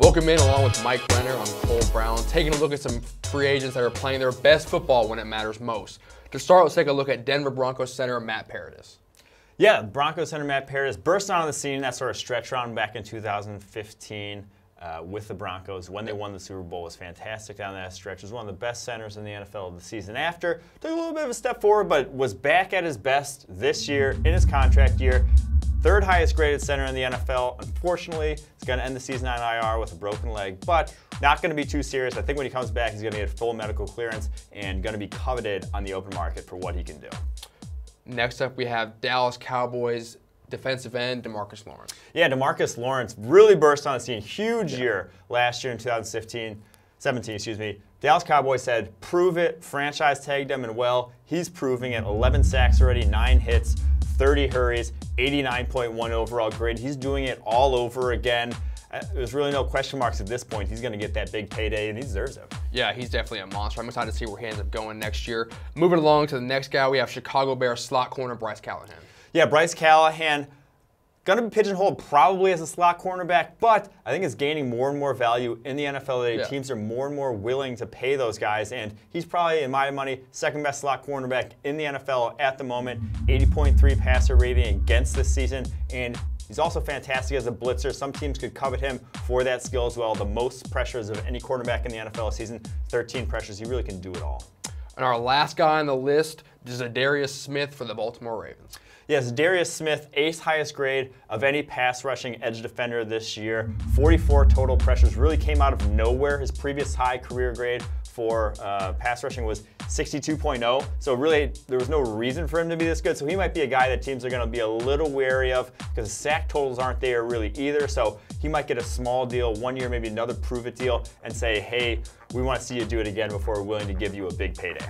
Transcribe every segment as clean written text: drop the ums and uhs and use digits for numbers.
Welcome in along with Mike Renner. I'm Cole Brown, taking a look at some free agents that are playing their best football when it matters most. To start, let's take a look at Denver Broncos center Matt Paradis. Yeah, Broncos center Matt Paradis burst onto the scene, that sort of stretch run back in 2015 with the Broncos when they won the Super Bowl. Was fantastic down that stretch. Was one of the best centers in the NFL the season after. Took a little bit of a step forward, but was back at his best this year in his contract year. Third highest graded center in the NFL. Unfortunately, he's going to end the season on IR with a broken leg, but not going to be too serious. I think when he comes back, he's going to get full medical clearance and going to be coveted on the open market for what he can do. Next up, we have Dallas Cowboys defensive end Demarcus Lawrence. Yeah, Demarcus Lawrence really burst on the scene. Huge year last year in 2017, excuse me. Dallas Cowboys said, prove it, franchise tagged him, and well, he's proving it. 11 sacks already, 9 hits, 30 hurries, 89.1 overall grade. He's doing it all over again. There's really no question marks at this point. He's going to get that big payday, and he deserves it. Yeah, he's definitely a monster. I'm excited to see where he ends up going next year. Moving along to the next guy, we have Chicago Bears slot corner Bryce Callahan. Yeah, Bryce Callahan, going to be pigeonholed probably as a slot cornerback, but I think is gaining more and more value in the NFL today. Yeah. Teams are more and more willing to pay those guys, and he's probably, in my money, second best slot cornerback in the NFL at the moment. 80.3 passer rating against this season, and he's also fantastic as a blitzer. Some teams could covet him for that skill as well. The most pressures of any quarterback in the NFL this season, 13 pressures. He really can do it all. And our last guy on the list is Darius Smith for the Baltimore Ravens. Yes, Darius Smith, 8th highest grade of any pass rushing edge defender this year. 44 total pressures, really came out of nowhere. His previous high career grade for pass rushing was 62.0, so really there was no reason for him to be this good. So he might be a guy that teams are going to be a little wary of because sack totals aren't there really either. So he might get a small deal, 1 year, maybe another prove-it deal, and say, hey, we want to see you do it again before we're willing to give you a big payday.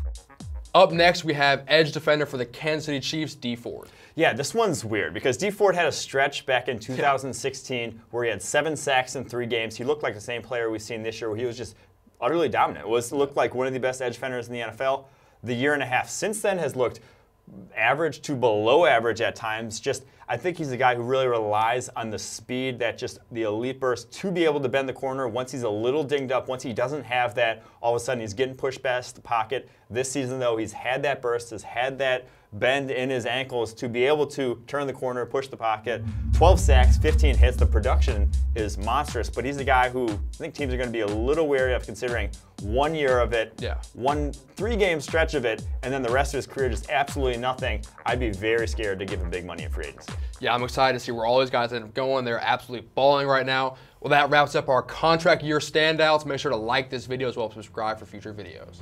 Up next, we have edge defender for the Kansas City Chiefs, Dee Ford. Yeah, this one's weird because Dee Ford had a stretch back in 2016 where he had 7 sacks in 3 games. He looked like the same player we've seen this year where he was just utterly dominant. Looked like one of the best edge defenders in the NFL. The year and a half since then has looked average to below average at times. I think he's a guy who really relies on the speed, the elite burst to be able to bend the corner once he's a little dinged up, once he doesn't have that, all of a sudden he's getting pushed past the pocket. This season though, he's had that burst, has had that bend in his ankles to be able to turn the corner, push the pocket. 12 sacks, 15 hits, the production is monstrous, but he's a guy who I think teams are going to be a little wary of considering 1 year of it, 3-game stretch of it, and then the rest of his career just absolutely nothing. I'd be very scared to give him big money in free agency. Yeah, I'm excited to see where all these guys end up going. They're absolutely balling right now. Well, that wraps up our contract year standouts. Make sure to like this video as well as subscribe for future videos.